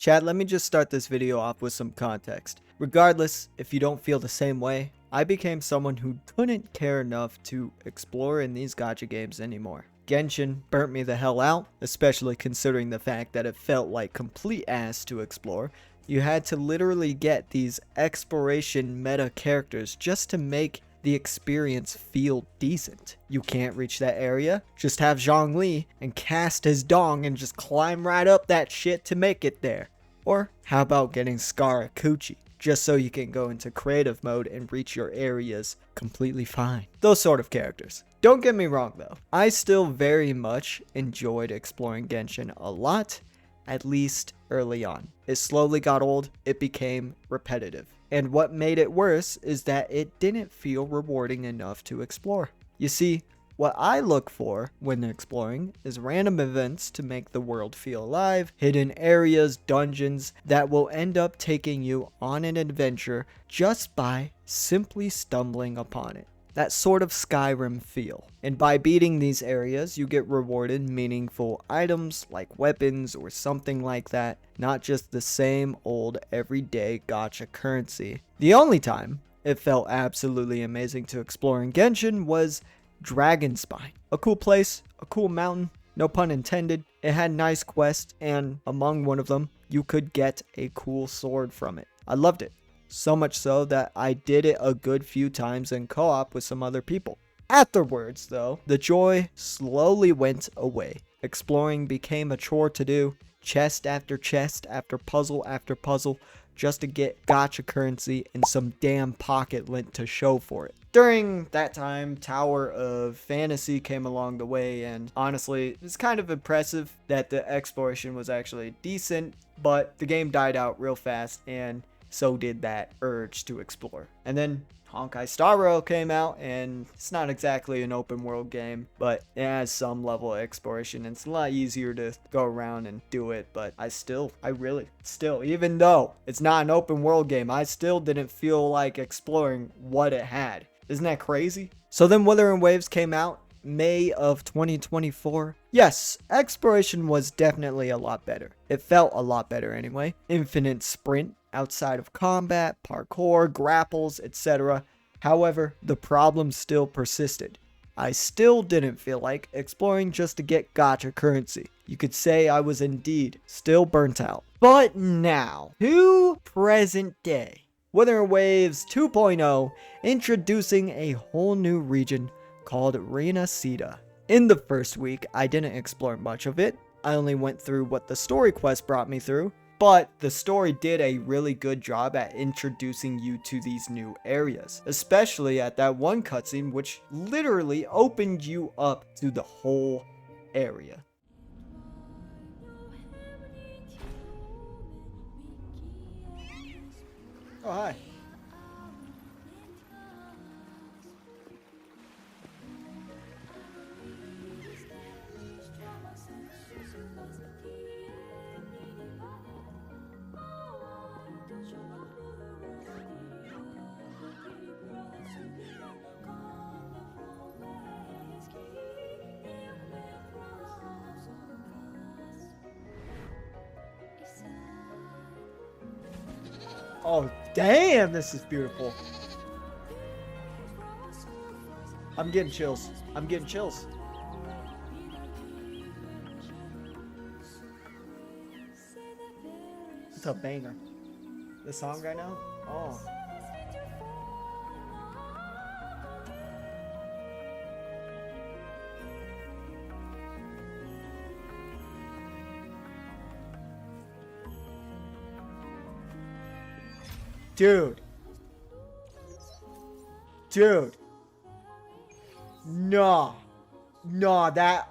Chad, let me just start this video off with some context. Regardless, if you don't feel the same way, I became someone who couldn't care enough to explore in these gacha games anymore. Genshin burnt me the hell out, especially considering the fact that it felt like complete ass to explore. You had to literally get these exploration meta characters just to make the experience feel decent. You can't reach that area, just have Zhongli and cast his dong and just climb right up that shit to make it there. Or how about getting Skarakuchi, just so you can go into creative mode and reach your areas completely fine. Those sort of characters. Don't get me wrong though, I still very much enjoyed exploring Genshin a lot, at least early on. It slowly got old, it became repetitive. And what made it worse is that it didn't feel rewarding enough to explore. You see, what I look for when exploring is random events to make the world feel alive, hidden areas, dungeons that will end up taking you on an adventure just by simply stumbling upon it. That sort of Skyrim feel. And by beating these areas, you get rewarded meaningful items like weapons or something like that, not just the same old everyday gacha currency. The only time it felt absolutely amazing to explore in Genshin was Dragonspine. A cool place, a cool mountain, no pun intended. It had nice quests, and among one of them, you could get a cool sword from it. I loved it. So much so that I did it a good few times in co-op with some other people. Afterwards, though, the joy slowly went away. Exploring became a chore to do, chest after puzzle after puzzle, just to get gacha currency and some damn pocket lint to show for it. During that time, Tower of Fantasy came along the way, and honestly, it's kind of impressive that the exploration was actually decent, but the game died out real fast, and so did that urge to explore. And then Honkai Star Rail came out, and it's not exactly an open world game, but it has some level of exploration, and it's a lot easier to go around and do it. But even though it's not an open world game, I still didn't feel like exploring what it had. Isn't that crazy? So then Wuthering Waves came out May of 2024. Yes, exploration was definitely a lot better. It felt a lot better anyway. Infinite sprint outside of combat, parkour, grapples, etc. However, the problem still persisted. I still didn't feel like exploring just to get gacha currency. You could say I was indeed still burnt out. But now, to present day, Wuthering Waves 2.0 introducing a whole new region called Rinascita. In the first week, I didn't explore much of it. I only went through what the story quest brought me through, but the story did a really good job at introducing you to these new areas, especially at that one cutscene which literally opened you up to the whole area. Oh, hi. Oh, damn, this is beautiful. I'm getting chills. I'm getting chills. It's a banger. The song right now? Oh. Dude. Nah, that.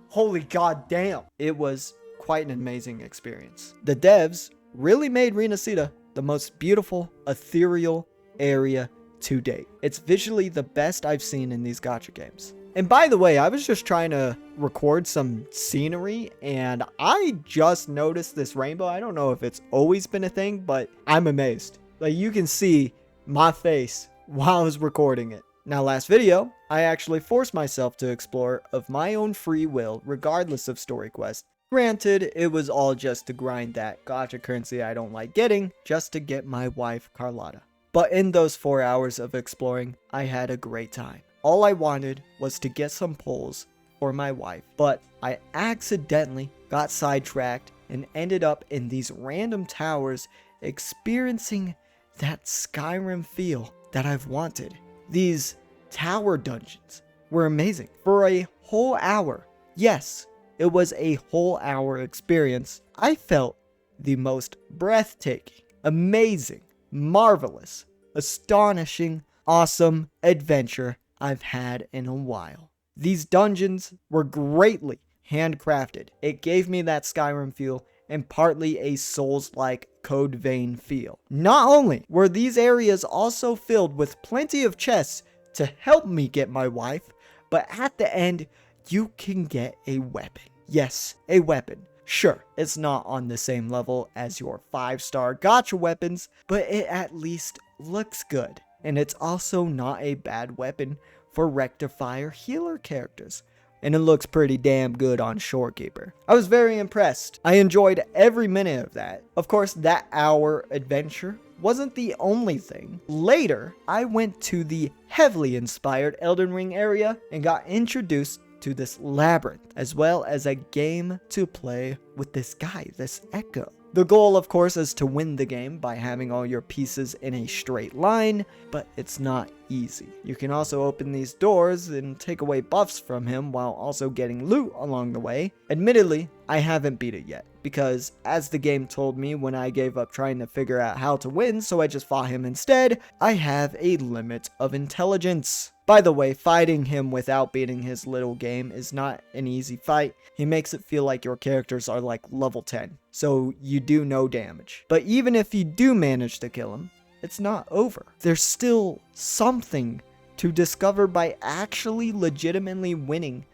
Holy goddamn. It was quite an amazing experience. The devs really made Rinascita the most beautiful, ethereal area to date. It's visually the best I've seen in these gacha games. And by the way, I was just trying to record some scenery and I just noticed this rainbow. I don't know if it's always been a thing, but I'm amazed. Like, you can see my face while I was recording it. Now, last video, I actually forced myself to explore of my own free will, regardless of story quest. Granted, it was all just to grind that gacha currency I don't like getting, just to get my wife Carlotta. But in those 4 hours of exploring, I had a great time. All I wanted was to get some poles for my wife, but I accidentally got sidetracked and ended up in these random towers experiencing that Skyrim feel that I've wanted. These tower dungeons were amazing. For a whole hour, yes, it was a whole hour experience, I felt the most breathtaking, amazing, marvelous, astonishing, awesome adventure I've had in a while. These dungeons were greatly handcrafted. It gave me that Skyrim feel and partly a Souls-like Code Vein feel. Not only were these areas also filled with plenty of chests to help me get my wife, but at the end, you can get a weapon. Yes, a weapon. Sure, it's not on the same level as your 5-star gacha weapons, but it at least looks good. And it's also not a bad weapon for Rectifier healer characters. And it looks pretty damn good on Shorekeeper. I was very impressed. I enjoyed every minute of that. Of course, that hour adventure wasn't the only thing. Later, I went to the heavily inspired Elden Ring area and got introduced to this labyrinth, as well as a game to play with this guy, this Echo. The goal, of course, is to win the game by having all your pieces in a straight line, but it's not easy. You can also open these doors and take away buffs from him while also getting loot along the way. Admittedly, I haven't beat it yet, because as the game told me when I gave up trying to figure out how to win, so I just fought him instead, I have a limit of intelligence. By the way, fighting him without beating his little game is not an easy fight. He makes it feel like your characters are like level 10, so you do no damage. But even if you do manage to kill him, it's not over. There's still something to discover by actually legitimately winning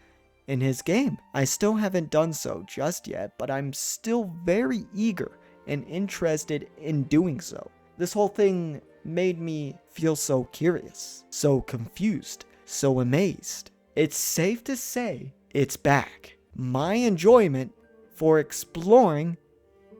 in his game. I still haven't done so just yet, but I'm still very eager and interested in doing so. This whole thing made me feel so curious, so confused, so amazed. It's safe to say it's back. My enjoyment for exploring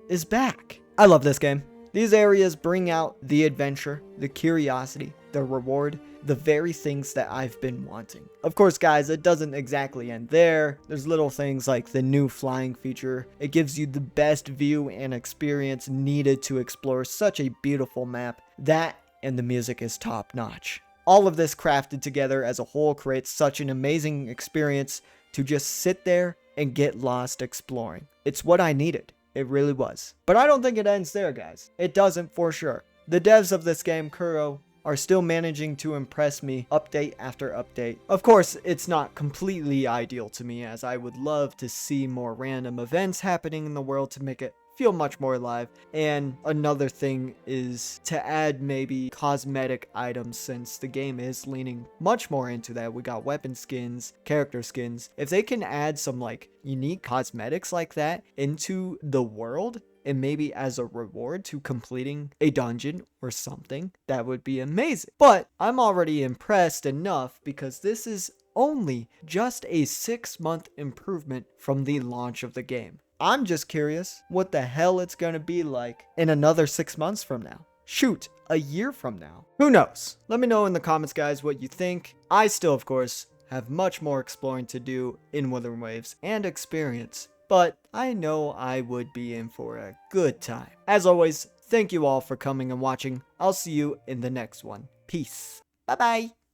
is back. I love this game. These areas bring out the adventure, the curiosity, the reward, the very things that I've been wanting. Of course, guys, it doesn't exactly end there. There's little things like the new flying feature. It gives you the best view and experience needed to explore such a beautiful map. That and the music is top notch. All of this crafted together as a whole creates such an amazing experience to just sit there and get lost exploring. It's what I needed. It really was. But I don't think it ends there, guys. It doesn't for sure. The devs of this game, Kuro, are still managing to impress me update after update. Of course, it's not completely ideal to me, as I would love to see more random events happening in the world to make it feel much more alive. And another thing is to add maybe cosmetic items, since the game is leaning much more into that. We got weapon skins, character skins. If they can add some like unique cosmetics like that into the world, and maybe as a reward to completing a dungeon or something, that would be amazing. But I'm already impressed enough because this is only just a 6-month improvement from the launch of the game. I'm just curious what the hell it's gonna be like in another 6 months from now. Shoot, a year from now. Who knows? Let me know in the comments, guys, what you think. I still, of course, have much more exploring to do in Wuthering Waves and experience, but I know I would be in for a good time. As always, thank you all for coming and watching. I'll see you in the next one. Peace. Bye-bye.